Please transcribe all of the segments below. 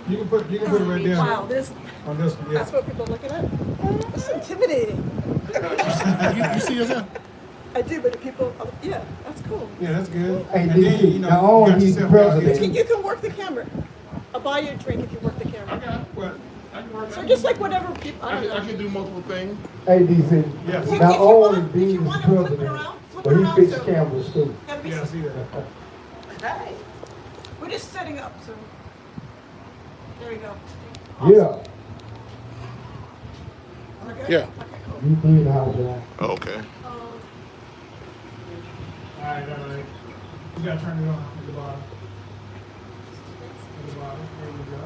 You can put it right there. Wow, this, On this one, yeah. that's what people are looking at? It's intimidating. You see yourself? I do, but the people, oh, yeah, that's cool. Yeah, that's good. Hey, And then, you now, know, all you got these yourself out here presidents- too. You can work the camera. I'll buy you a drink if you work the camera. Well, I can work. So just like whatever people, I I don't can, I know. can do multiple things. ADC, Yes. If not you only want- if being you the want to flip it president, around, flip but it he around, fixed so- cameras too. Gotta be yeah, I see that. Hey, we're just setting up, so. There we go. Yeah, We're good? Yeah. Okay, cool. you clean the house, Jack. Oh, okay. All right. You gotta turn it on at the bottom. At the bottom. There you go.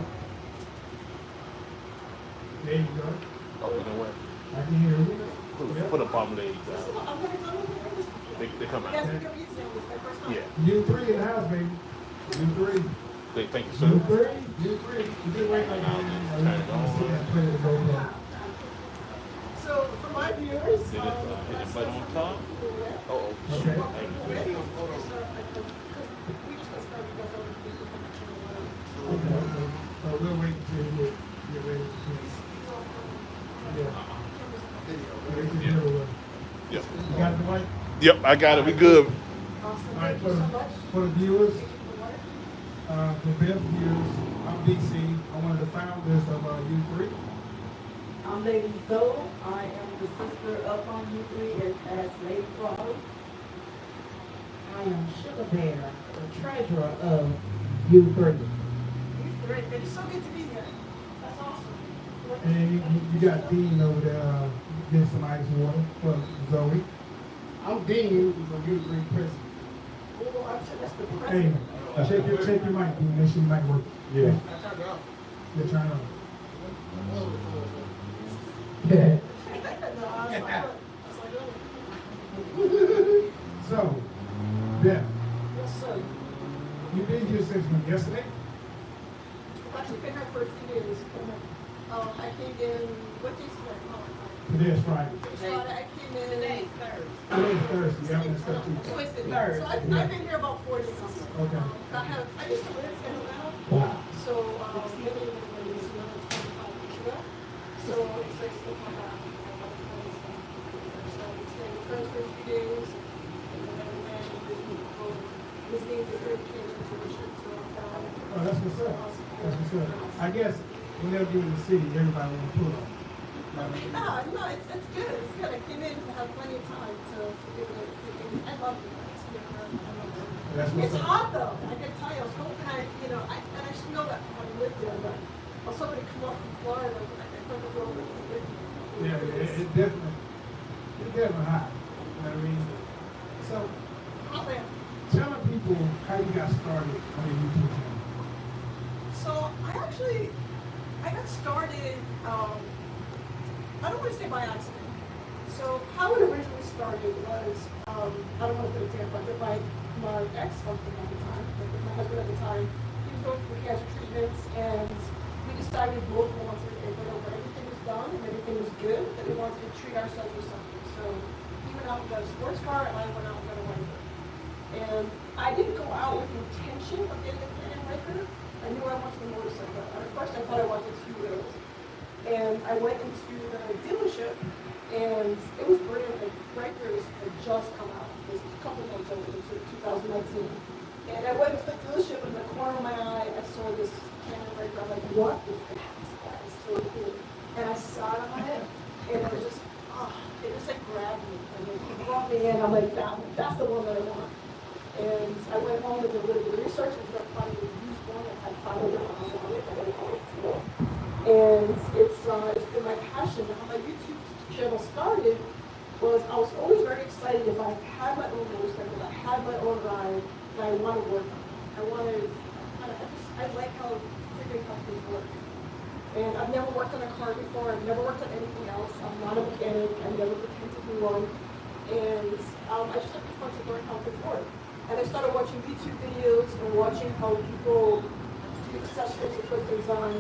There you go. Oh, you know what? I can hear you. Put a palm legs I'm out. gonna go over They come Yes, out. because it's my first time. Yeah. You three in the house, baby. You three. Thank you, You sir. three. You three. You just wait like that. Turn it See that play with the GoPro. So for my viewers, Did it hit the button on top? Oh, Okay. Okay. So we'll wait until you get ready to finish. Yeah. Yep. You got the mic? Yep, I got it. We good. Awesome, All right, thank you so much. for the viewers, for Beth viewers, I'm DC. I'm one of the founders of U3. I'm Lady Zoe. I am the sister up on U3 as Lady Flowers. I am Sugar Bear, the treasurer of U3. You three, it's so good to be here. That's awesome. And then you got Dean over there getting some ice water for Zoe. I'm Dean, who's a U3 president. Well, I'm sure that's the Hey, president. check your mic, Dean. Make sure your mic work. Yeah. I turned it off. Yeah, turn it on. No, I was like, So, Beth, yes, sir. you've been here since when? Yesterday? I've actually been here for a few days. I came in, what day's today? Today is Friday. Friday, I came in. Today's Thursday. Today is Thursday. Yeah, I'm gonna start too. Twisted third. So I've been here about 4 days. Okay. I used to live in Atlanta, Wow. so maybe when it was 25 years ago. So it's like still my back. So it's been friends for a few days, and then visiting the third tradition. So Oh, that's what's up. That's what's up. I guess whenever you're in the city, everybody want to pull up. no, it's good. It's good. I came in to have plenty of time to be able to. I love it. It's different. I love it. That's what's It's up. hot though. I can tell you. I was hoping and I should know that from having lived there, but I was hoping to come up from Florida. I thought the world was different. Yeah, it's definitely hot. You know what I mean? So, Hot man. tell the people how you got started on your YouTube channel. So I got started. I don't want to say by accident. So how it originally started was, I don't want to put an example, but my ex-husband at the time, my husband at the time, he was going through cancer treatments, and we decided both wanted, when everything was done and everything was good, that we wanted to treat ourselves with something. So he went out and got a sports car, and I went out and got a Ryker. And I didn't go out with the intention of getting a Canadian Ryker. I knew I wanted a motorcycle. At first I thought I wanted 2 wheels. And I went into the dealership, and it was brand new. Rikers had just come out. It was a couple months old, it was 2019. And I went into the dealership, and in the corner of my eye, I saw this Canadian Riker. I'm like, what is that? That is so cool. And I saw it on my head, and it was just, it just like grabbed me. And it brought me in. I'm like, that's the one that I want. And I went home and did a little bit of research and started finding a used one that had 500 miles on it. And it's been my passion. And how my YouTube channel started was I was always very excited if I had my own motorcycle, I had my own ride, that I want to work on. I like how figuring out things work. And I've never worked on a car before. I've never worked on anything else. I'm not a mechanic. I never pretend to be one. And I just thought it was fun to learn how things work. And I started watching YouTube videos and watching how people do accessories and put things on.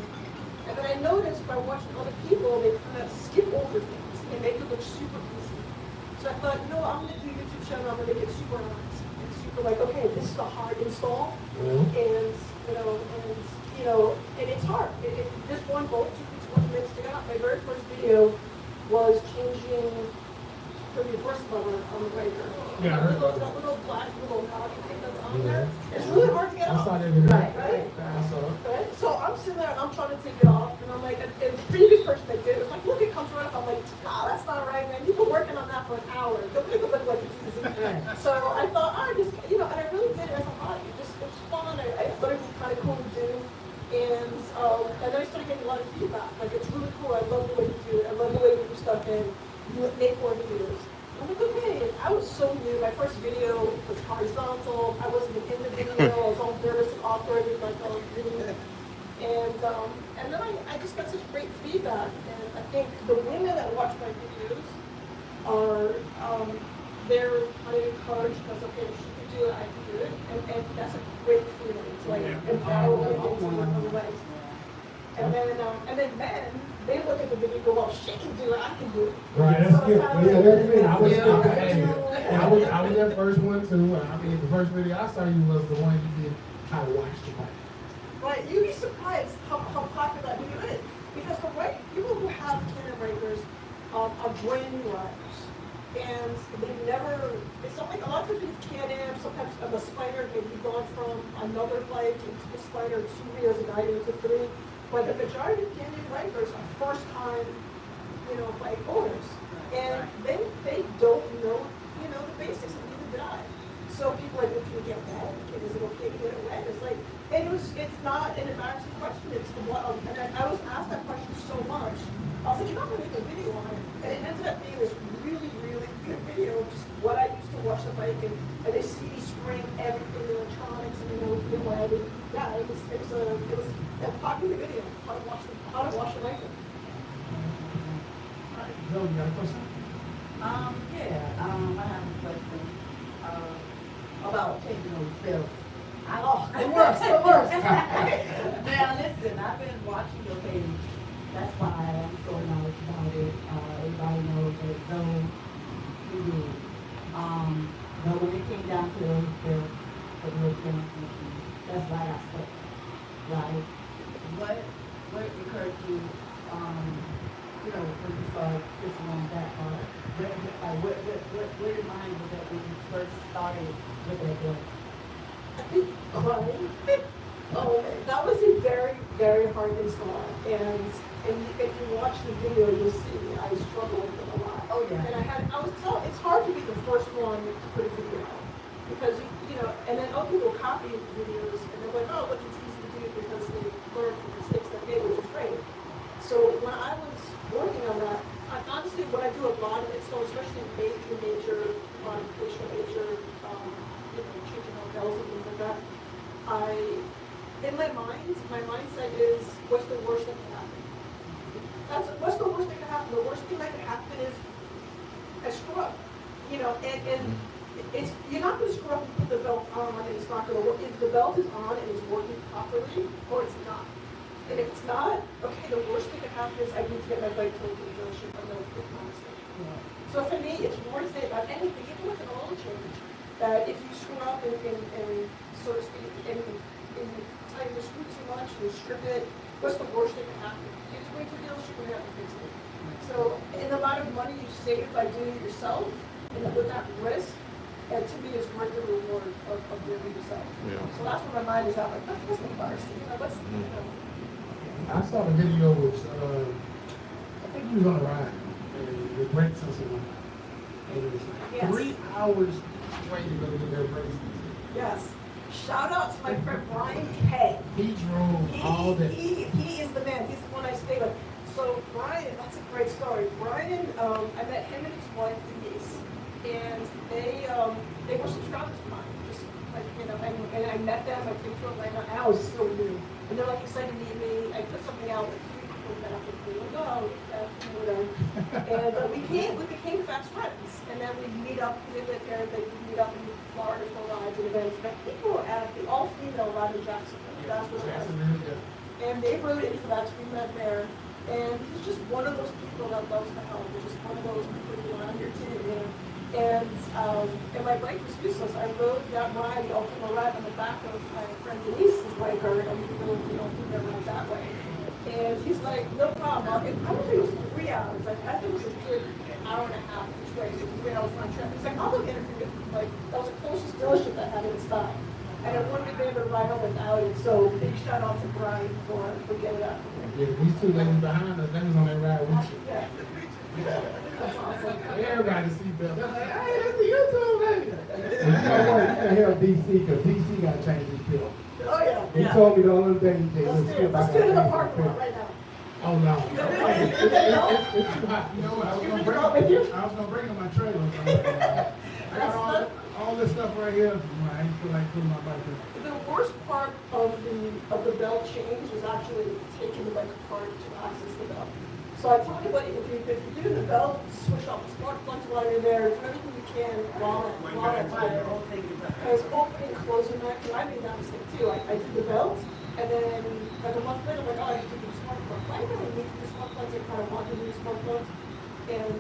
And then I noticed by watching other people, they kind of skip over things and make it look super easy. So I thought, I'm going to do a YouTube channel. I'm going to make it super nice and super like, okay, this is a hard install. And and it's hard. This one goal took me 20 minutes to get out. My very first video was changing the reverse lever on the Ryker. Yeah, I heard about that that. little black little knobby thing that's on there. It's really hard to get I off. saw that video. Right. I saw it. Right? So I'm sitting there and I'm trying to take it off, and I'm like, and the previous person that did it was like, look, it comes right up. I'm like, that's not right, man. You've been working on that for an hour. Don't make it look like it's easy. So I thought, and I really did it as a hobby. It was fun. I thought it was kind of cool to do. And then I started getting a lot of feedback. Like, it's really cool. I love the way you do it. I love the way you do stuff and you make more videos. I'm like, okay. And I was so new. My first video was horizontal. I wasn't even in the video. I was all nervous and awkward with my phone video. And then I just got such great feedback. And I think the women that watch my videos are, they're kind of encouraged because, okay, if she can do it, I can do it. And that's a great feeling. It's like empower women to look other ways. And then men, they look at the video and go, well, she can do it, I can do it. Right, that's good. Yeah, that's good. I was that first one too. I mean, the first video I saw you was the one you did how to watch the bike. Right, you'd be surprised how popular that video is. Because the people who have Canon Rykers are brand new riders. And they've never, it's not like a lot of times with Canon, sometimes the Spyder, they've gone from another bike into the Spyder 2 years and now into 3. But the majority of Canon Rykers are first time, bike owners. And they don't know, the basics, and neither did I. So people are like, well, can you get wet? Is it okay to get it wet? It's like, it's not an embarrassing question. It's and I was asked that question so much. I was like, you're not going to make a video on it. And it ended up being this really, really good video of just what I used to watch the bike and they see me screen everything, the electronics and the web. And yeah, it was a popular video, how to wash the bike. All right, Zoe, you got a question? I have a question about changing those belts. It works. Now listen, I've been watching your page. That's why I'm so knowledgeable about it. Everybody knows that Zoe, you do. But when it came down to those belts for the transmission, that's why I stuck. Right? What occurred to you, when you saw this on that part? What your mind was that when you first started with that belt? I think crying. That was a very, very hard install. And if you watch the video, you'll see I struggled with it a lot. Oh yeah. And it's hard to be the first one to put a video out. Because, and then other people copy videos and they're like, oh, look, it's easy to do because they learned from mistakes they made, which is great. So when I was working on that, honestly, when I do a lot of installs, especially major modification, changing out bells and things like that, in my mindset is, what's the worst that can happen? What's the worst that can happen? The worst thing that can happen is I screw up, and it's, you're not going to screw up and put the belt on and it's not going to work. If the belt is on and it's working properly, or it's not. And if it's not, okay, the worst thing that can happen is I need to get my bike towed to the dealership and they'll fix my mistake. So for me, it's worth it on anything, even with an oil change, that if you screw up and so to speak, and tighten the screw too much, and strip it, what's the worst that can happen? You have to wait to the dealership and they have to fix it. So, and the amount of money you save by doing it yourself, and with that risk, and to me is worth the reward of doing it yourself. Yeah. So that's where my mind is at, like, what's the worst? I saw the video with, I think he was on a ride, and the brake sensor went out. And it was like 3 hours straight to go get their brakes. Yes. Shout out to my friend Brian K. He drove all day. He is the man. He's the one I stay with. So Brian, that's a great story. Brian, I met him and his wife Denise, and they were subscribers of mine. Just like and I met them. I came to Atlanta, and I was so new. And they're like excited to meet me. I put something out with 3 people that I could do. And we became fast friends. And then we meet up. They live here. They meet up in Florida for rides and events. But people at the all-female ride in Jacksonville. That's what it was. And they wrote in for that. So we met there. And he's just one of those people that loves to help. He's just one of those people who are on your team. And my bike was useless. I rode that ride, the ultimate ride, on the back of my friend Denise's Ryker, and we never went that way. And he's like, no problem. I don't think it was 3 hours. Like, I think it was a good hour and a half each way, so 3 hours round trip. He's like, I'll go get it for you. Like, that was the closest dealership that had it in stock. And I wanted to be able to ride home without it, so big shout out to Brian for getting that for me. Yeah, these two ladies behind us, they was on that ride with you. Yeah. That's awesome. Everybody seatbelt. They're like, hey, that's the YouTube lady. And you know what? You can help DC, because DC got to change his bill. Oh, yeah. He told me the only thing he Let's do it. Let's do it in the parking lot right now. Oh, no. It's too hot. You know what? I was going to bring in my trailer. I got all this stuff right here. I ain't feel like putting my bike in. The worst part of the belt change is actually taking the bike apart to access the belt. So I tell anybody, if you do the belt, switch off the spark plugs while you're there, do everything you can while it's there. Because opening, closing that, I made that mistake too. I did the belt, and then like a month later, I'm like, oh, I need to do the spark plug. I really need to do spark plugs. I kind of want to do spark plugs. And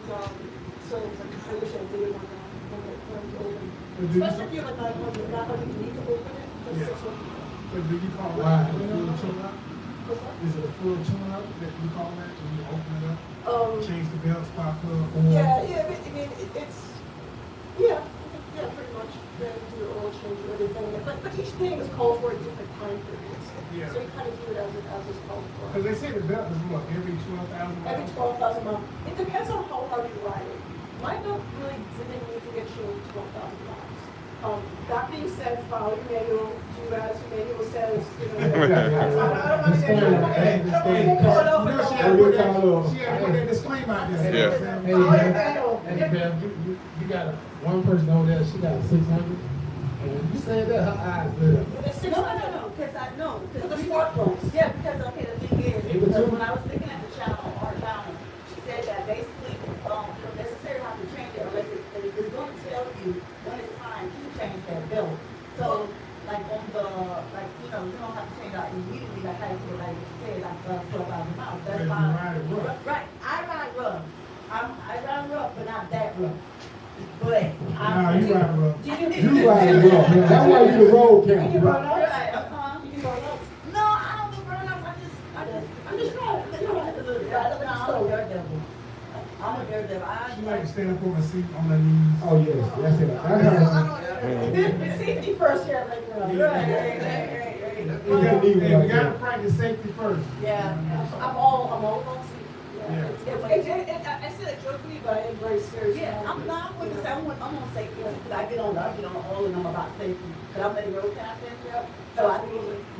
so it's like, I wish I did it when it open. Especially if you're like not when you need to open it. But do you call that a full tune-up? Is it a full tune-up that you call that when you open it up? Change the belt, spark plug? Yeah, I mean, it's, pretty much. You do your oil change and everything. But each thing is called for at different time periods. Yeah. So you kind of do it as it's called for. Because they say the belt is what, every 12,000 miles? Every 12,000 miles. It depends on how hard you ride it. My belt really didn't need to get changed 12,000 miles. That being said, follow your manual, do as your manual says, I don't want to get She had to put that disclaimer out there. Yeah. Hey, Bev, you got one person over there, she got a 600. And when you said that, her eyes lit up. It's No, because I know. For the smart plugs. Yeah, because, okay, the thing is, It was because too- when I was looking at the channel on our channel, she said that basically, you don't necessarily have to change it unless it's going to tell you when it's time to change that belt. So, like on the, like, you don't have to change out immediately, like how you feel, like you said, like 12,000 miles. That's Because you fine. ride it rough. Right, I ride rough. I ride rough, but not that rough. But Nah, you ride rough. You ride it rough. That's why you the road camp. You run Right, out? You can run out? No, I don't do burn-ups. I'm just trying. I'm a daredevil. I'm a daredevil. She like to stand up on the seat on her knees. Oh, yes, that's it. That's how Safety first here, like, Right. We gotta practice safety first. Yeah. I'm all on seat. Yeah. I said it jokingly, but I am very serious. Yeah, I'm not going to say I'm on safety because I get on all of them about safety. Because I'm a road captain. So I think,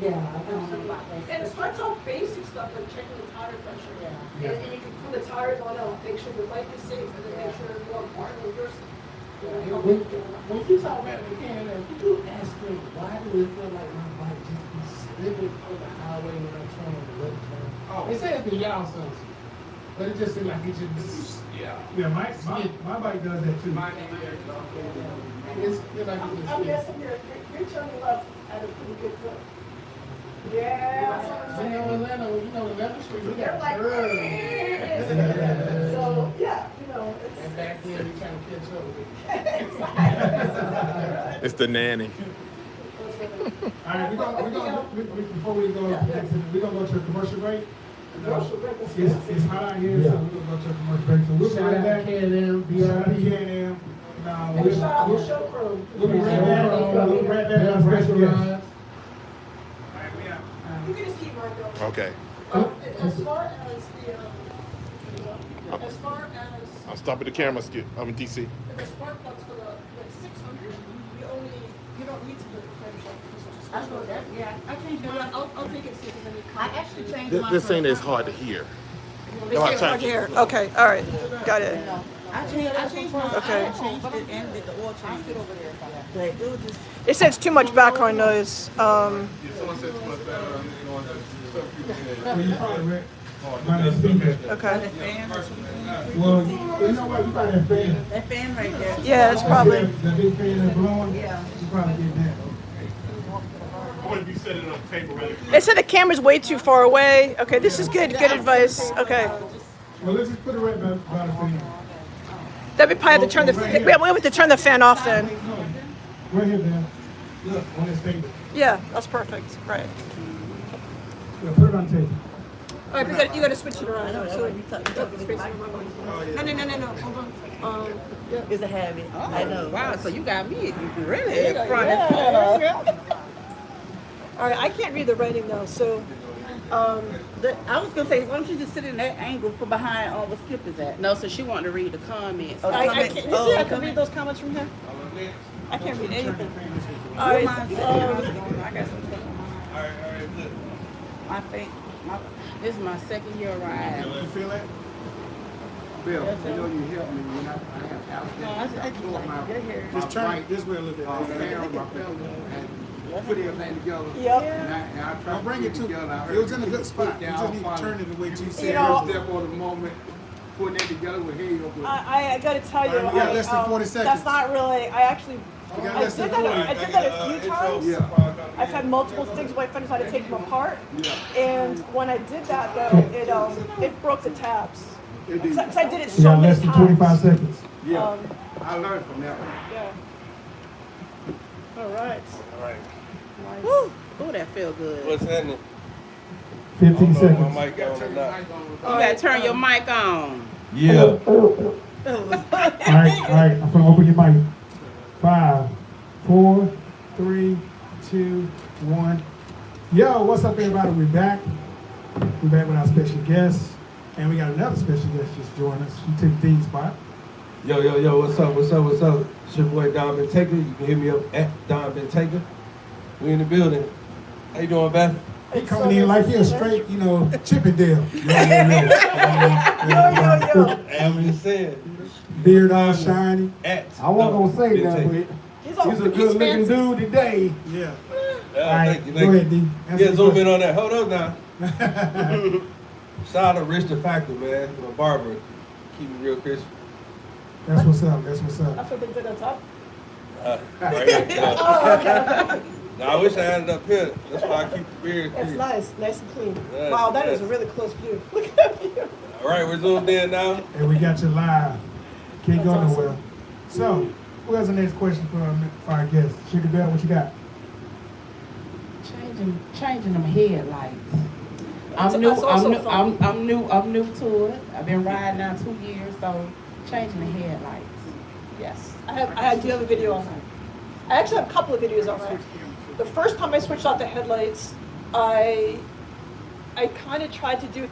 yeah, I know about that. And it starts off basic stuff like checking the tire pressure. Yeah. And you can put the tires on out, make sure the bike is safe, and then make sure you're part of yours. When you talk about mechanic, people ask me, why do it feel like my bike just be slipping on the highway when I'm trying to left turn? They say it's the yaw sensor, but it just seems like it just, yeah, my bike does that too. It's like it just I'm guessing you're turning left at a pretty good clip. Yeah. You know, Atlanta, you know, 11th Street, we They're got like, curves. so, yeah, it's. And back then, we trying to catch up with it. It's the nanny. All right, before we go, we're gonna go to a commercial break. Commercial break, It's hot out here, so we're gonna go to a commercial break. So we'll be right back. K&M, BRP. Now, And shout out the show crew. we'll be right back. We'll be right back. on Ryker Rydes. You can just keep right going. Okay. As far as as far as I'm stopping the camera. DC. the spark plugs for the 600, you don't need to put the frame shot. I know that, yeah. I changed my, I'll take it see if there's any I comments. actually changed my. This thing is hard to hear. They say it's hard to hear. Okay, all right, got it. I changed my, Okay. I changed it and did the oil change. But it was just. It says too much background noise. Well, you probably read. Minus speaker. Okay. The fan, Well, you know what? You probably have fan. that fan right there. Yeah, it's probably. The big fan that's blowing. Yeah. You probably get that. What if you set it on tape already? It said the camera's way too far away. Okay, this is good. Good advice. Okay. Well, let's just put it right by the fan. Then we probably have to turn the. We have to turn the fan off then. Right here, man. Look, on this table. Yeah, that's perfect. Right. Yeah, put it on tape. All right, you gotta switch it around. So, space it around. No. Hold on. Yeah. It's a habit. I know. Wow, so you got me really There you in go. front Yeah, and there you go. All right, I can't read the writing though, so. I was gonna say, why don't you just sit in that angle from behind where Skip is at? No, so she wanted to read the comments. Oh, I comments. can't. You see, I can read those comments from here. I can't read anything. All right. I got some stuff on mine. All right, good. My face. This is my second year ride. You feel that? Bill, you know you helped me when I have No, I just like your hair. Just turn it this way a little bit. my family, and put everything together. Yep. And I tried I'll bring it to together. it was in a good spot. You just need to turn it the way you said. You know, Step on the moment, putting it together with hey, I gotta tell you, All right, we got less than 40 that's seconds. not really. I actually. We got I less did than 40. that a few times. Yeah. I've had multiple things where I find out how to take them apart. Yeah. And when I did that though, it broke the tabs. It Because did. I did it You so got many less than times. 25 seconds. Yeah. Um, I learned from that one. yeah. All right. All right. Nice. Woo! Oh, that feel good. What's happening? 15 My seconds. mic on or not? You gotta turn your mic on. Yeah. All right. I'm gonna open your mic. 5, 4, 3, 2, 1. Yo, what's up, everybody? We're back. We're back with our special guest, and we got another special guest just joined us. She took Dean's spot. Yo, what's up? It's your boy Don Ben Taker. You can hit me up at Don Ben Taker. We in the building. How you doing, Beth? He coming in like he a straight, Chippendale. Yo. I'm just saying. Beard all shiny. At I wasn't gonna say Ben that, Taker. but he's a good looking fancy. dude today. Yeah. All right, Thank you. go ahead, D. Answer Yeah, the zoom question. in on that. Hold up now. Shout out to Rich the Factor, man. My barber. Keep me real crisp. That's what's up. That's what's up. That's what they did on top. Right here. Oh, okay. Now, I wish I had it up here. That's why I keep the beard It's clean. nice and clean. Yes, Wow, that is yes. a really close view. Look at that view. All right, we're zoomed in now. And we got you live. Can't go That's nowhere. So, who has the next question for our guest? Sugar Bell, what you got? Changing them headlights. That's I'm new. also I'm fun. new. I'm new to it. I've been riding now 2 years, so changing the headlights. Yes, I do have a video on that. I actually have a couple of videos on that. The first time I switched out the headlights, I kind of tried to do it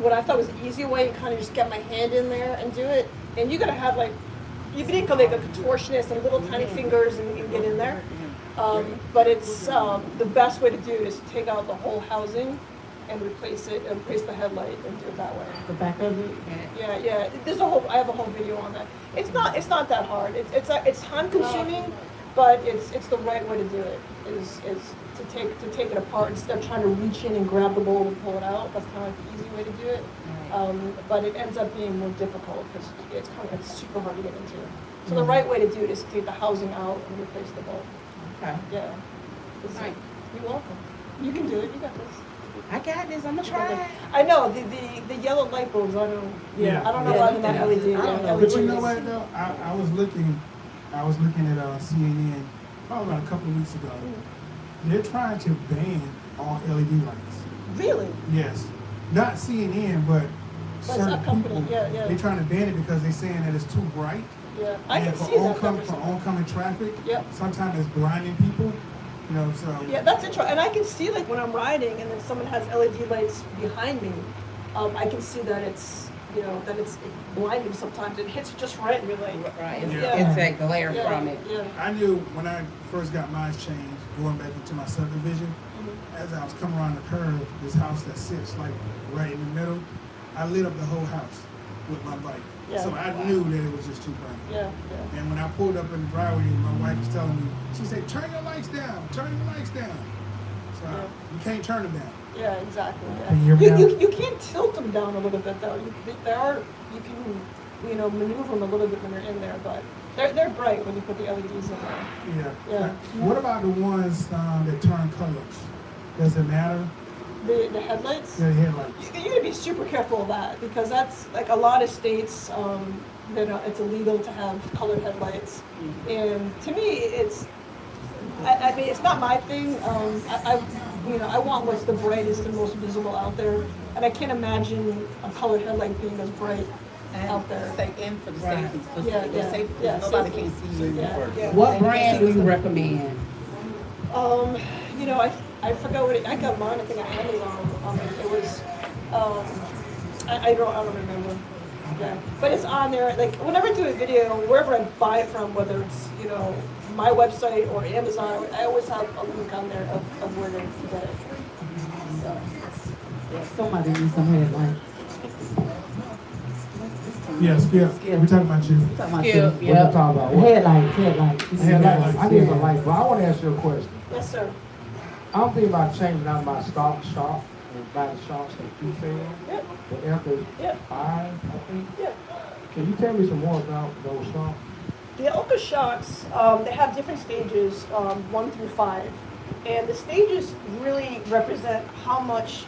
what I thought was the easy way and kind of just get my hand in there and do it. And you gotta have you need like a contortionist and little tiny fingers and you can get in there. But it's the best way to do it is to take out the whole housing and replace the headlight and do it that way. The back of it. Yeah. I have a whole video on that. It's not that hard. It's time consuming, but it's the right way to do it. Is to take it apart instead of trying to reach in and grab the bolt and pull it out. That's kind of like the easy way to do it. But it ends up being more difficult because it's super hard to get into. So the right way to do it is to take the housing out and replace the bolt. Okay. Yeah. Right. You're welcome. You can do it. You got this. I got this. I'm gonna try. I know the yellow light bulbs. I don't know why they're not LED. But you know what though? I was looking at CNN probably about a couple of weeks ago. They're trying to ban all LED lights. Really? Yes. Not CNN, but But certain some company, people. yeah. They're trying to ban it because they're saying that it's too bright. Yeah. I And can for see that. oncoming traffic, Yep. sometimes it's blinding people. So Yeah, that's interesting. And I can see when I'm riding and then someone has LED lights behind me, I can see that it's blinding sometimes. It hits you just right and you're like, Right. Yeah. It's that glare yeah, from it. Yeah. I knew when I first got mine changed, going back into my subdivision, as I was coming around the curve, this house that sits like right in the middle, I lit up the whole house with my bike. Yeah. So I knew that it was just too bright. Yeah. And when I pulled up in the driveway, my wife was telling me, she said, turn your lights down. So Yeah. you can't turn them down. Yeah, exactly. Can you hear me now? You can tilt them down a little bit though. You can maneuver them a little bit when they're in there, but they're bright when you put the LEDs in there. Yeah. Yeah. What about the ones that turn colors? Does it matter? The headlights. The headlights. You gotta be super careful of that because that's like a lot of states. It's illegal to have colored headlights, and to me, I mean, it's not my thing. I want what's the brightest and most visible out there, and I can't imagine a colored headlight being as bright out there. And for the safety, Yeah, the yeah, safety, yeah, nobody safety. can see you. Yeah. What brand do you recommend? I forgot what I got mine. I think I Amazon. It was, I don't remember. Yeah, but it's on there. Like whenever I do a video, wherever I buy it from, whether it's my website or Amazon, I always have a link on there of where to get it. So, Yeah, somebody needs some headlights. Yeah, Skip. We're talking about you. What Skip, you yeah. talking about? Headlights. Headlights, I need yeah. some lights, but I want to ask you a question. yes, sir. I'm thinking about changing out my stock shop and buy the shops that you sell. Yep. The Elka Yep. 5, I think. Yep. Can you tell me some more about those shops? The Elka shocks, they have different stages, 1 through 5. And the stages really represent how much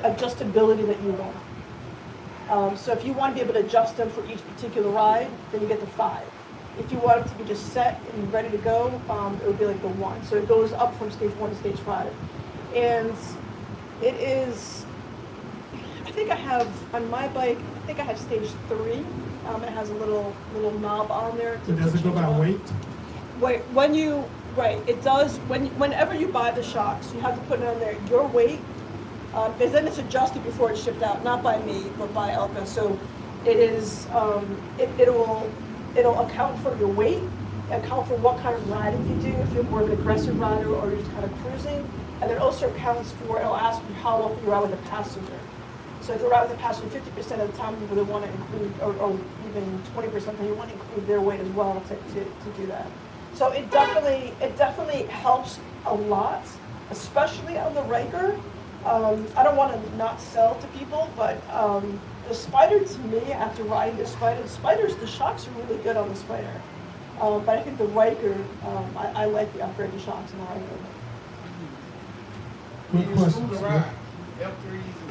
adjustability that you want. So if you want to be able to adjust them for each particular ride, then you get the 5. If you want it to be just set and ready to go, it would be like the 1. So it goes up from stage 1 to stage 5. And it is, I think I have, on my bike, I think I have stage 3. It has a little knob on there. So does it go by weight? Wait, it does. Whenever you buy the shocks, you have to put it on there, your weight, because then it's adjusted before it's shipped out, not by me, but by Elka. So it is, it'll account for your weight, account for what kind of riding you do, if you're more of an aggressive rider or you're just kind of cruising, and it also accounts for, it'll ask you how often you ride with a passenger. So if you ride with a passenger 50% of the time, you would want to include, or even 20%, then you want to include their weight as well to do that. So it definitely helps a lot, especially on the Ryker. I don't want to not sell to people, but the Spyder, to me, after riding the Spyders, the shocks are really good on the Spyder. But I think the Ryker, I like the upgraded shocks in the Ryker. Good question. Skip.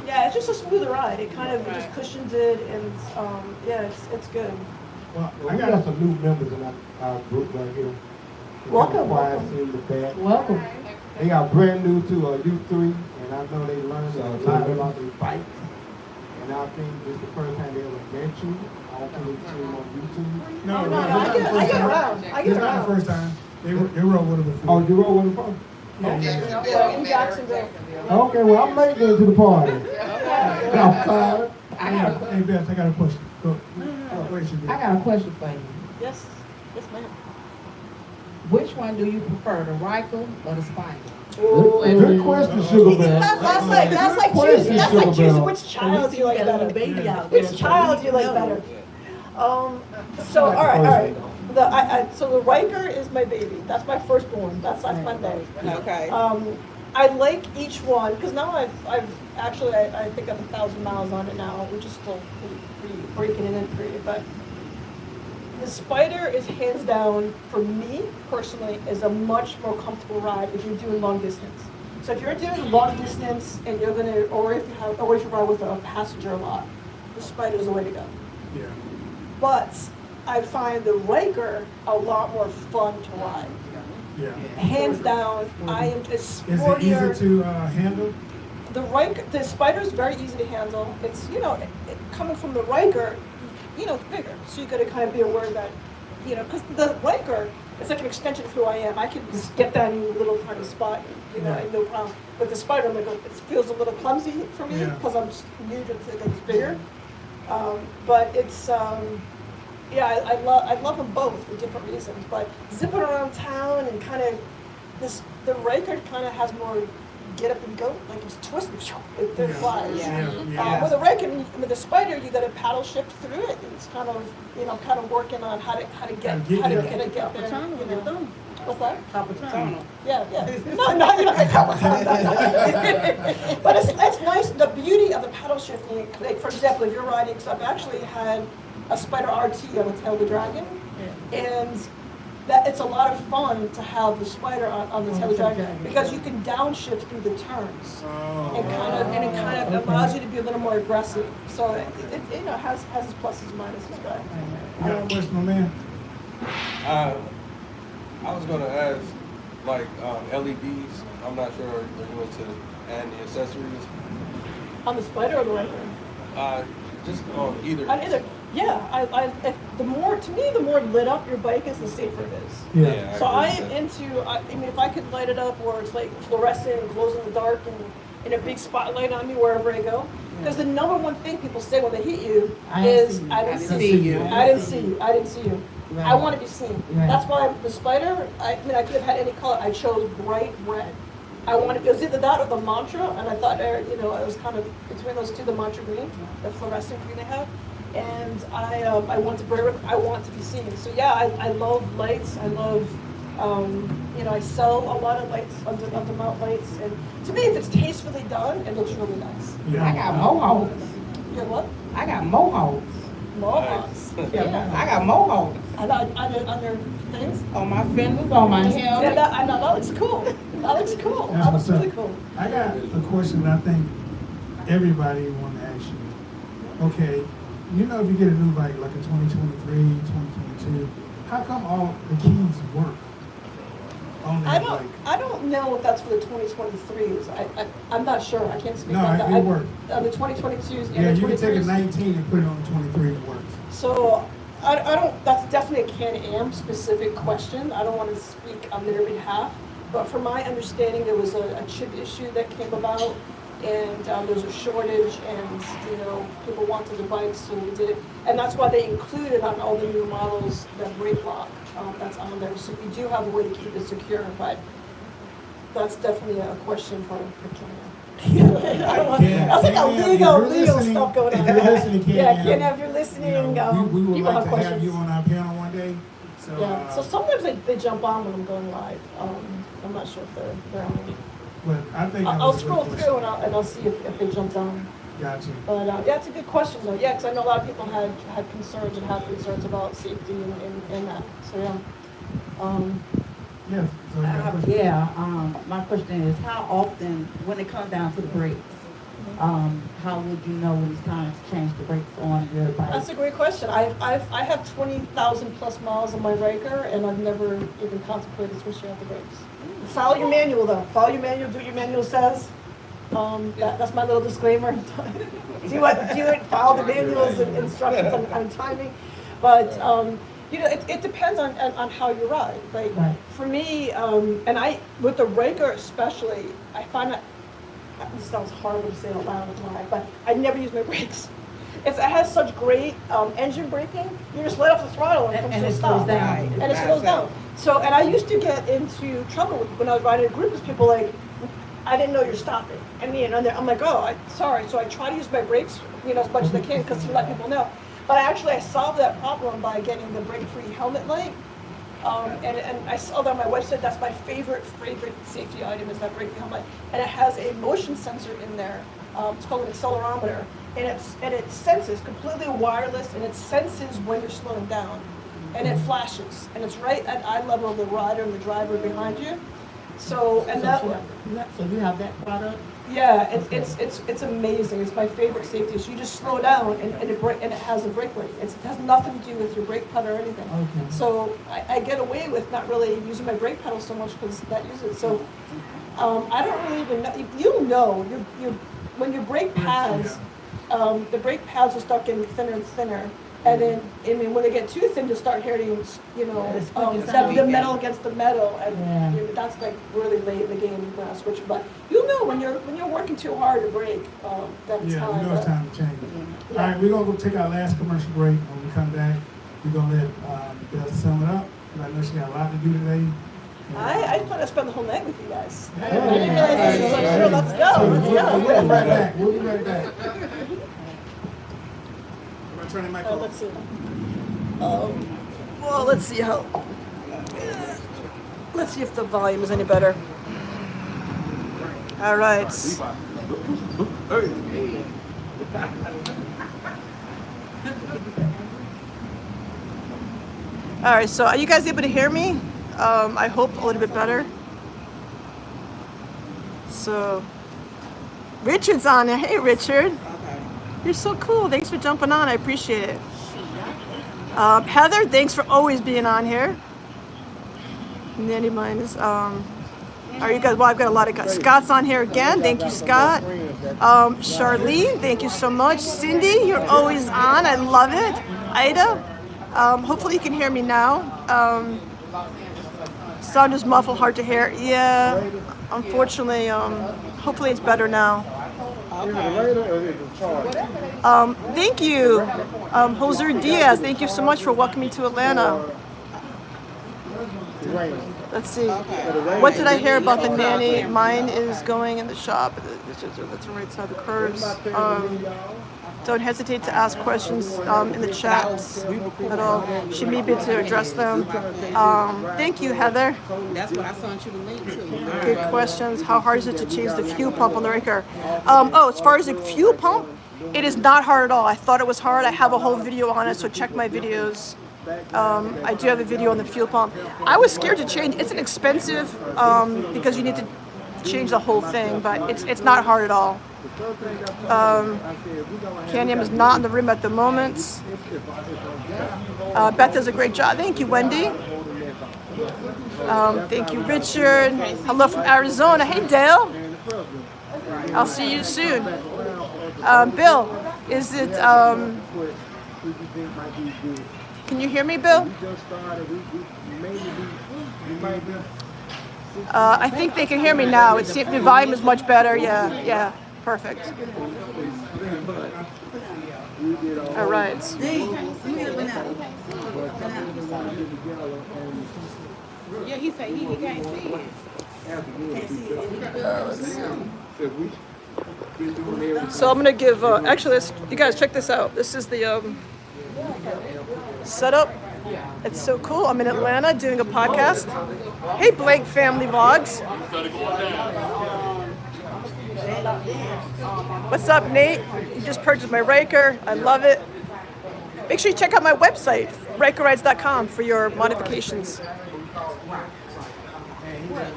Yeah, it's just a smoother ride. It kind of just cushions it, and yeah, it's good. Well, Well, I we got got some new members in our group right here. Welcome, Quiet welcome. in the back. Welcome. They got brand new to U3, and I know they learned a lot about their bikes. And I think this is the first time they ever met you. I don't think they've seen you on YouTube. No, No, it's I not the get first time. around. I get It's not around. the first time. They rode with it before. Oh, you rode with them from? Yeah. Yeah, in Jacksonville. Okay, well, I'm late getting to the party. I'm tired. Hey, Beth, I got a question. Go. Wait, you I got a question for you. Yes, ma'am. Which one do you prefer, the Ryker or the Spyder? Good question, Sugar Bear. That's like Question, choosing Sugar Bear. which child do you like better. Baby out there. Which child do you like better? So all right. So the Ryker is my baby. That's my firstborn. That's my baby. Okay. I like each one because now I've actually I think I have 1,000 miles on it now, which is still pretty breaking it in pretty. But the Spyder is hands down for me personally is a much more comfortable ride if you're doing long distance. So if you're doing long distance and you're gonna, or if you ride with a passenger a lot, the Spyder is the way to go. Yeah. But I find the Ryker a lot more fun to ride. Yeah. Hands down, I am Is just it sportier. easy to handle? The Spyder is very easy to handle. It's, coming from the Ryker, it's bigger. So you got to kind of be aware that, because the Ryker, it's like an extension of who I am. I can just get that in a little tiny spot, and no problem. But the Spyder, it feels a little clumsy for me Yeah. because I'm just new to it. It's bigger. But it's, I love them both for different reasons. But zipping around town and kind of the Ryker kind of has more get up and go, like it's twisted, it flies. Yeah. With the Ryker, with the Spyder, you got to paddle shift through it. And it's kind of working on how to get there. What's that? Tunnel. Yeah. No, you don't get carpal tunnel. But it's nice. The beauty of the paddle shifting, like for example, if you're riding, so I've actually had a Spyder RT on the Tail of the Dragon, and that it's a lot of fun to have the Spyder on the Tail of the Dragon because you can downshift through the turns, and it kind of allows you to be a little more aggressive. So it has its pluses and minuses, but. You got a question, my man? I was gonna ask, like LEDs. I'm not sure. Are you into adding the accessories? On the Spyder or the Ryker? Just on either. On either. Yeah, the more lit up your bike is, the safer it is. Yeah. So I am into, I mean, if I could light it up where it's like fluorescent and glows in the dark and in a big spotlight on me wherever I go. Because the number one thing people say when they hit you is, I didn't see you. I didn't see you. I didn't see you. Right. I want to be seen. Right. That's why the Spyder, I mean, I could have had any color. I chose bright red. I wanted, it was either that or the mantra, and I thought, you know, I was kind of between those two, the mantra green, the fluorescent green they have. And I want to be seen. So yeah, I love lights. I love, you know, I sell a lot of lights, under mount lights. And to me, if it's tastefully done, it looks really nice. I got mohawks. You know what? I got mohawks. Mohawks. Yeah, I got mohawks. On their things? On my fingers, on my Yeah, helmet. that looks cool. That looks cool. That's That what's looks really up. cool. I got a question that I think everybody want to ask you. Okay, you know if you get a new bike like a 2023, 2022, how come all the keys work on that bike? I don't know if that's for the 2023s. I'm not sure. I can't speak No, about that. it worked. On the 2022s, Yeah, the you can take a 23s. 19 and put it on a 23 and it works. So I don't. That's definitely a Can-Am specific question. I don't want to speak on their behalf, but from my understanding, there was a chip issue that came about, and there was a shortage, and you know people wanted the bikes, so we did it, and that's why they included on all the new models that brake lock that's on there. So we do have a way to keep it secure, but that's definitely a question for Can-Am. That's like a legal stuff going on. If you're listening, Yeah, Can-Am, if you're listening, you know, we would people like have to have questions. you on our panel one day. So, Yeah, so sometimes they jump on when I'm going live. I'm not sure if they're on. but I think that I'll was a good scroll question. through and I'll see if they jumped on. Gotcha. But yeah, it's a good question though. Yeah, because I know a lot of people had concerns and have concerns about safety and that. So yeah. Yes. So you got a question? My question is, how often, when it comes down to the brakes, how would you know when it's time to change the brakes on your bike? That's a great question. I have 20,000 plus miles on my Ryker, and I've never even contemplated switching out the brakes. Follow your manual though. Follow your manual. Do what your manual says. That's my little disclaimer. do it. Follow the manuals and instructions on timing. But you know, it depends on how you ride. Like for me, and I with the Ryker especially, I find that. This sounds horrible to say out loud, but I never use my brakes. It has such great engine braking. You just let off the throttle and it comes to a stop. slows down. And it slows down. So, and I used to get into trouble when I was riding in a group with people like, I didn't know you're stopping. And you know, I'm like, oh, sorry. So I try to use my brakes, you know, as much as I can because to let people know. But I solved that problem by getting the brake-free helmet light. And I saw that on my website. That's my favorite safety item is that brake-free helmet. And it has a motion sensor in there. It's called an accelerometer. And it senses, completely wireless, and it senses when you're slowing down. And it flashes. And it's right at eye level of the rider and the driver behind you. So you have that product? Yeah, it's amazing. It's my favorite safety. So you just slow down and it has a brake light. It has nothing to do with your brake pedal or anything. Okay. So I get away with not really using my brake pedal so much because that uses it. So I don't really even know. You know, when your brake pads, the brake pads will start getting thinner and thinner. And then, I mean, when they get too thin, you start hearing, you know, the metal against the metal, and you know, that's like really late in the game when I switch. But you'll know when you're working too hard to brake. That's Yeah, time. you know it's time to change. All right, we're gonna go take our last commercial break. When we come back, we're gonna let Beth sum it up. 'Cause I know she got a lot to do today. I plan to spend the whole night with you guys. I Hey, didn't realize this was like, sure, let's go. So Let's we'll be go. right back. We'll be right back. I'm gonna turn the mic off. Let's see. Well, let's see how. Let's see if the volume is any better. All right. All right. So, are you guys able to hear me? I hope a little bit better. So, Richard's on it. Hey, Richard. You're so cool. Thanks for jumping on. I appreciate it. Heather, thanks for always being on here. Nanny mine is, are you guys, well, I've got a lot of guys. Scott's on here again. Thank you, Scott. Charlene, thank you so much. Cindy, you're always on. I love it. Ida, hopefully you can hear me now. Sound is muffled, hard to hear. Yeah, unfortunately, hopefully it's better now. Thank you, Jose Diaz. Thank you so much for welcoming to Atlanta. Let's see. What did I hear about the nanny? Mine is going in the shop. That's the right side of the curves. Don't hesitate to ask questions in the chats at all. She may be able to address them. Thank you, Heather. That's what I sent you the link to. Good questions. How hard is it to change the fuel pump on the Ryker? As far as the fuel pump, it is not hard at all. I thought it was hard. I have a whole video on it, so check my videos. I do have a video on the fuel pump. I was scared to change. It's an expensive because you need to change the whole thing, but it's not hard at all. Kanyam is not in the room at the moment. Beth does a great job. Thank you, Wendy. Thank you, Richard. Hello from Arizona. Hey, Dale. I'll see you soon. Bill, is it... Can you hear me, Bill? I think they can hear me now. The volume is much better. Yeah, perfect. All right. Yeah, he said he can't see it. So I'm gonna give. Actually, you guys check this out. This is the setup. It's so cool. I'm in Atlanta doing a podcast. Hey, Blake Family Vlogs. What's up, Nate? You just purchased my Ryker. I love it. Make sure you check out my website, RykerRydes.com, for your modifications. I'm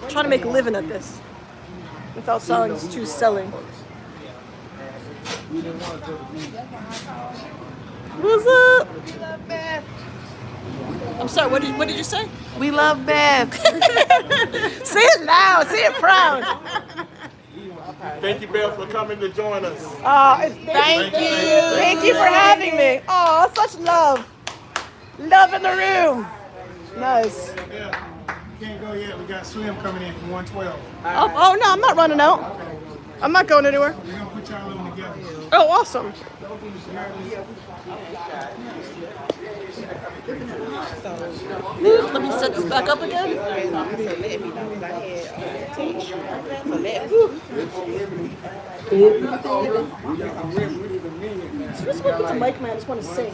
trying to make a living at this without sounding too selling. What's up? We love Beth. I'm sorry, what did you say? We love Beth. Say it loud, say it proud. Thank you, Belle, for coming to join us. Thank you. Thank you for having me. Oh, such love. Love in the room. Nice. Yeah. Can't go yet. We got swim coming in from 112. Oh no, I'm not running out. I'm not going anywhere. We're gonna put y'all on together. Oh, awesome. Let me set this back up again. So this is what the mic man. I just want to sing.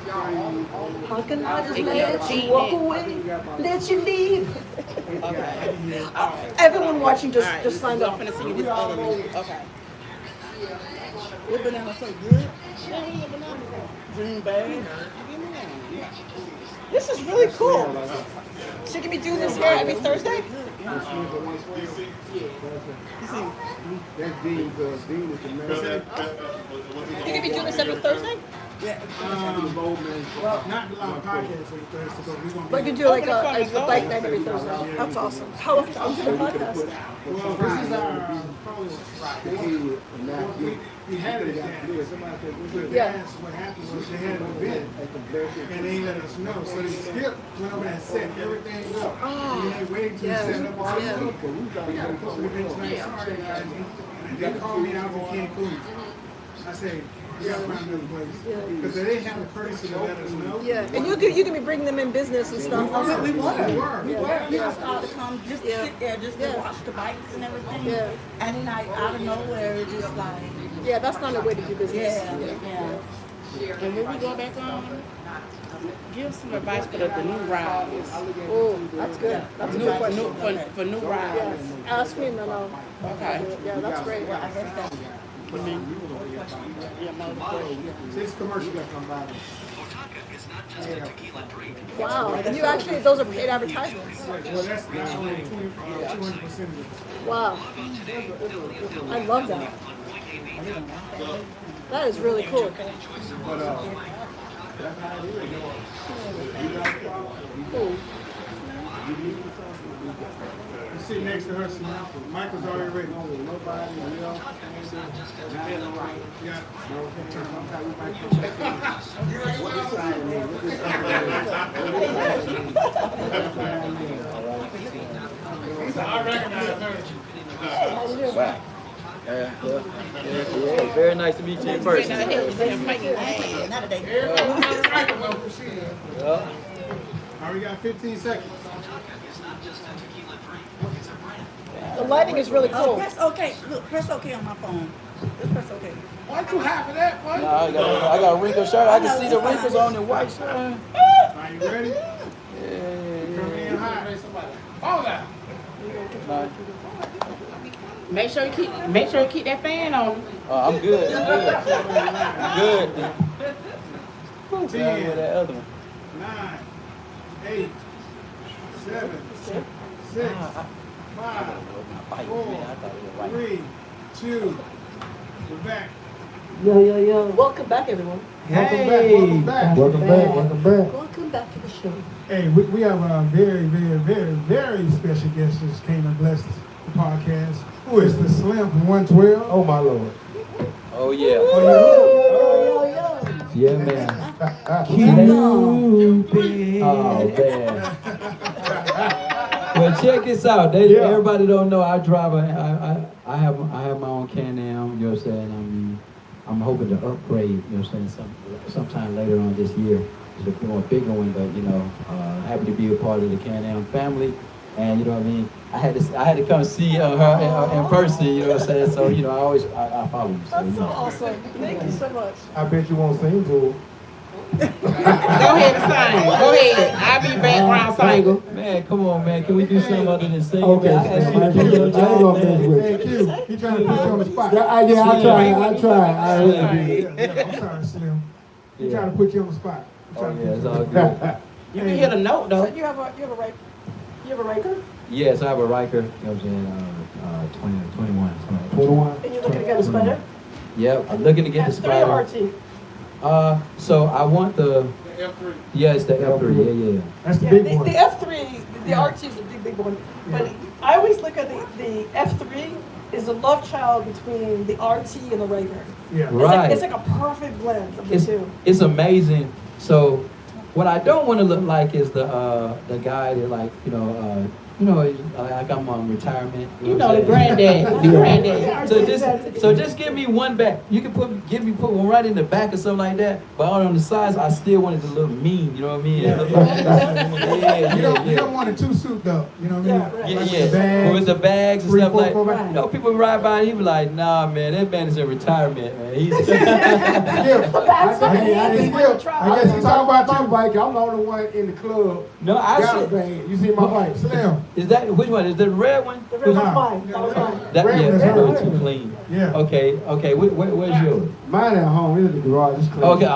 How can I just let you walk away? Let you leave. Everyone watching just signed up. I'm gonna sing you this other one. Okay. Your banana so good. Green bag. This is really cool. So you can be doing this here every Thursday? That's Dean, because Dean is the man. You can be doing this every Thursday? Well, not a lot of podcasts every Thursday, but we're gonna. But you can do like a bike night every Thursday. That's awesome. How often I'm doing a podcast? Well, this is our we had it again. But that's what happened was they had an event and they let us know. So they skipped, went over there and set everything up. And then they waited till we set up all the stuff. We've been tonight, sorry guys. And they called me out from Cancun. I said, we gotta find another place. Because they didn't have the courtesy to let us know. Yeah, and you can be bringing them in business and stuff. We were. You know, started to come just to sit there, just to watch the bikes and everything. Yeah. And then out of nowhere, it just like. Yeah, that's not a way to do business. Yeah. And when we go back on, give some advice for the new riders. Oh, that's good. That's a good question. For new riders. Yes. Ask me and then I'll. Okay. Yeah, that's great. I guess that's. This commercial got come by. Wow, and you actually, those are paid advertisements. Well, that's only 200% of it. Wow. I love that. That is really cool. Cool. You sit next to her, Slim. Michael's already ready. Nobody, you know. Yeah. I recognize her. Wow. Yeah, very nice to meet you in person. All right, we got 15 seconds. The lighting is really cool. Press OK. Look, press OK on my phone. Just press OK. Why too high for that, boy? Nah, I got a wrinkled shirt. I can see the wrinkles on the white shirt. Are you ready? Yeah. Come in high. Hold that. Nah. Make sure you keep that fan on. I'm good. I'm good. I'm good. 10, That other one. 9, 8, 7, 6, 5, 4, 3, 2. We're back. Yo. Welcome back, everyone. Welcome back. Welcome back to the show. Hey, we have a very special guest that just came and blessed the podcast. Who is the Slim from 112? Oh my Lord. Oh, yeah. Yeah, man. Cupid. Oh, man. Well, check this out. Everybody don't know I drive I have my own Can-Am, you know what I'm saying? I'm hoping to upgrade, you know what I'm saying, sometime later on this year. It's a more bigger one, but you know, happy to be a part of the Can-Am family. And you know what I mean? I had to come see her in person, you know what I'm saying? So, you know, I follow you. So, That's you so know. awesome. Thank you so much. I bet you won't sing to her. Go ahead and sing. Go ahead. I'll be background singer. Man, come on, man. Can we do something other than sing? Okay, I asked you to I do your ain't job, gonna mess man. with Hey, Q, he trying to put you on the spot. I try. I'm sorry, Slim. He trying to put you on the spot. Oh, yeah, it's all good. You can hit a note though. So you have a Ryker? Yes, I have a Ryker, you know what I'm saying, 21. 21. And you're looking to get a Spyder? Yep, I'm looking to get the F3 or Spyder. RT? So I want the F3. Yeah, it's the F3. Yeah. That's the Yeah, big one. the F3, the RT is a big one. But I always look at the F3 is a love child between the RT and the Ryker. Yeah. Right. It's like a perfect blend of the two. It's amazing. So what I don't want to look like is the guy that like like I'm on retirement. You know the granddad. The granddad. So just give me one back. You can put one right in the back or something like that. But on the sides, I still want it to look mean. You know what I mean? You don't want it too souped up. You know what I mean? Yeah. With the bags and stuff like. Right. You know, people ride by and he be like, "Nah, man, that man is in retirement, man." He's I guess you talking about my bike. I'm the only one in the club. No, I got a said. bag. You see my bike, Slim. Is that which one? Is that the red one? The red one's mine. That was mine. That, Red yeah, one's that's a little hers. too clean. Yeah. Okay. Where's yours? Mine at home. It's the garage. It's clean. Okay. I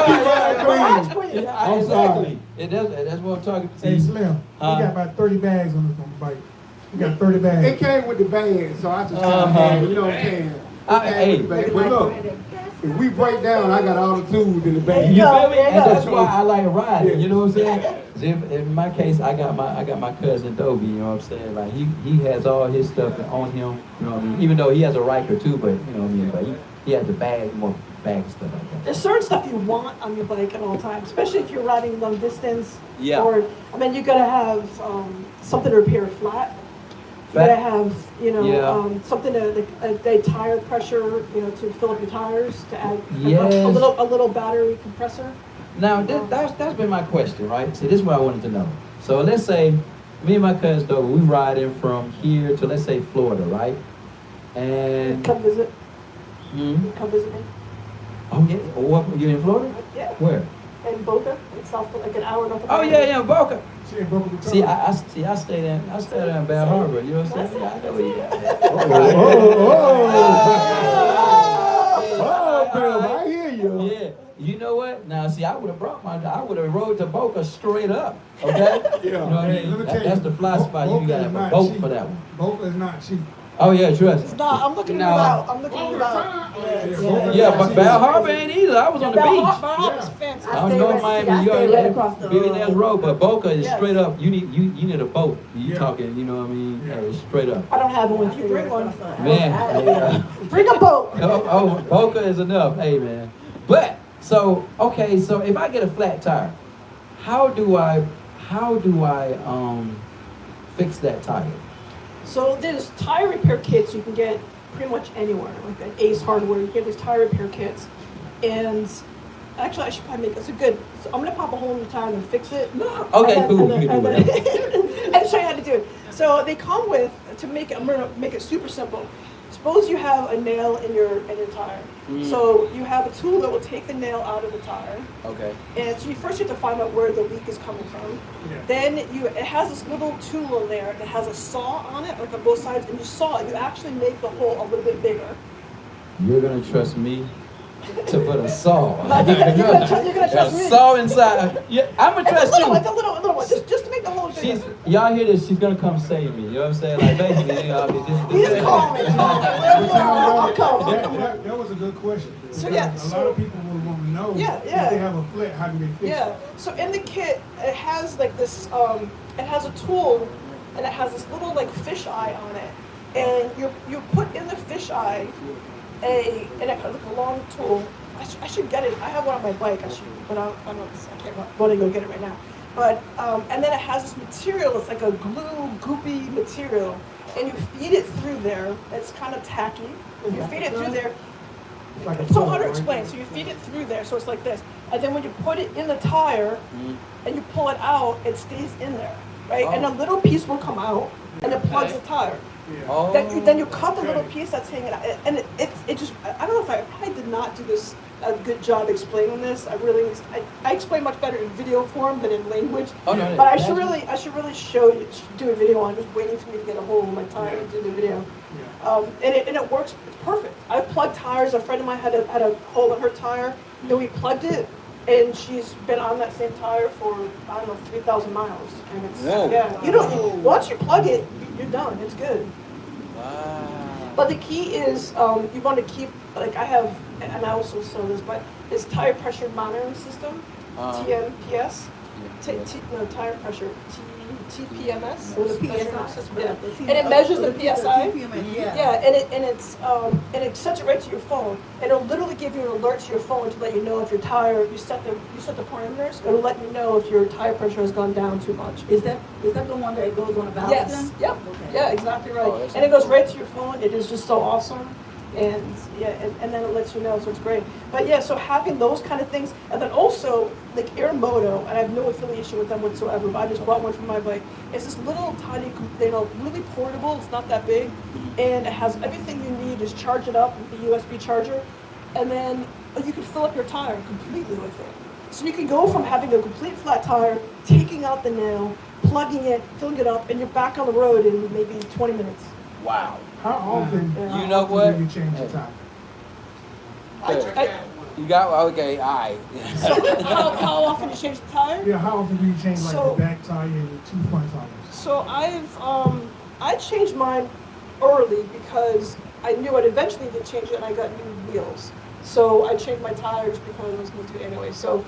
keep mine clean. Yeah, exactly. That's what I'm talking to. Hey, Slim, we got about 30 bags on this bike. We got 30 bags. It came with the bag, so I just kind of had, you know what I'm saying? Hey. But look, if we break down, I got all the tools in the bag. You feel me? And that's why I like riding. You know what I'm saying? In my case, I got my cousin Dobie. You know what I'm saying? Like he has all his stuff on him. You know what I mean? Even though he has a Ryker too, but you know what I mean. But he has the bag, more bag and stuff like that. There's certain stuff you want on your bike at all times, especially if you're riding long distance. Yeah. Or, you gotta have something to repair a flat. You gotta have, something to, a tire pressure, to fill up your tires, to add a little battery compressor. Now, that's been my question, right? See, this is what I wanted to know. So let's say me and my cousin Dobie, we riding from here to, let's say, Florida, right? And Come visit. Come visit me. Oh yeah. Oh, you in Florida? Yeah. Where? In Boca, in South, like an hour north of Oh yeah, Boca. She in Boca Raton. See, I stay there in Bell Harbor. You know what I'm saying? Yeah, I know where you at. Oh, Bill, I hear you. Yeah. You know what? Now, see, I would have rode to Boca straight up. Okay. You know what I mean? Let me tell you, That's the fly spot. You gotta have a boat for that one. Boca is not cheap. Oh yeah, trust. It's not. I'm looking No. it out. I'm looking it out. Yeah, but Bal Harbor ain't either. I was on the Bal beach. Harbor's fancy. I don't know Miami, you right across the Billionaires Road, but Boca is Yes. straight up. You need a boat. You Yeah. talking, you know what I mean? Yeah. It's straight up. I don't have one. You bring one. Man, Bring a boat. oh, Boca is enough. Hey man, but so okay, so if I get a flat tire, how do I fix that tire? So there's tire repair kits you can get pretty much anywhere, like at Ace Hardware. You get these tire repair kits, and actually I should probably make this a good. So I'm gonna pop a hole in the tire and fix it. Okay, And then- cool. And, You can do then, that. and show you how to do it. So they come with I'm gonna make it super simple. Suppose you have a nail in your tire. So you have a tool that will take the nail out of the tire. Okay. And so you first have to find out where the leak is coming from. Yeah. Then it has this little tool in there that has a saw on it, like on both sides, and you actually make the hole a little bit bigger. You're gonna trust me to put a saw. You're gonna trust me. A saw inside. Yeah, I'm gonna trust you. It's a little one, just to make the hole bigger. Y'all hear this? She's gonna come save me. You know what I'm saying? Like basically, He's calling. I'll come. That was a good question. So, yeah, Because a lot of people will want to know Yeah, if yeah. they have a flat, how do they fix Yeah. it? So in the kit, it has like this. It has a tool, and it has this little like fish eye on it, and you put in the fish eye and it has like a long tool. I should get it. I have one on my bike. But I can't want to go get it right now. But and then it has this material. It's like a glue, goopy material, and you feed it through there. It's kind of tacky. You feed it through there. Like a It's so plug, hard to right? explain. So you feed it through there, so it's like this. And then when you put it in the tire and you pull it out, it stays in there, right? And a little piece will come out and it plugs the tire. Oh. Then you cut the little piece that's hanging out. And it just, I don't know if I did not do a good job explaining this. I explain much better in video form than in language. Oh, no, But I should really do a video on, just waiting for me to get a hold of my tire and do the video. And it works, it's perfect. I've plugged tires. A friend of mine had a hole in her tire, and we plugged it, and she's been on that same tire for, I don't know, 3,000 miles. And it's, Whoa. yeah, once you plug it, you're done. It's good. Wow. But the key is you want to keep, like I have, and I also saw this, but it's tire pressure monitoring system, TMPS. Tire pressure, TPMS. Or the Measuring PSI. system, yeah. And it measures the PSI. Yeah. And it sets it right to your phone. And it'll literally give you an alert to your phone to let you know if your tire, you set the parameters, it'll let you know if your tire pressure has gone down too much. Is that the one that goes on a valve? Yes, yep, Okay. yeah, exactly right. Oh, that's And it goes right to your phone. It is just so awesome. And and then it lets you know, so it's great. But yeah, so having those kind of things, and then also like Airmoto, and I have no affiliation with them whatsoever, but I just bought one for my bike. It's this little tiny, really portable. It's not that big, and it has everything you need. Just charge it up with the USB charger, and then you can fill up your tire completely with it. So you can go from having a complete flat tire, taking out the nail, plugging it, filling it up, and you're back on the road in maybe 20 minutes. Wow. How often? Yeah. You know what? Do you change the tire? You got okay. All right. So how often you change the tire? Yeah, how often do you change like So- the back tire and the two front tires? So I changed mine early because I knew I'd eventually need to change it, and I got new wheels. So I changed my tires because I was going to anyway. So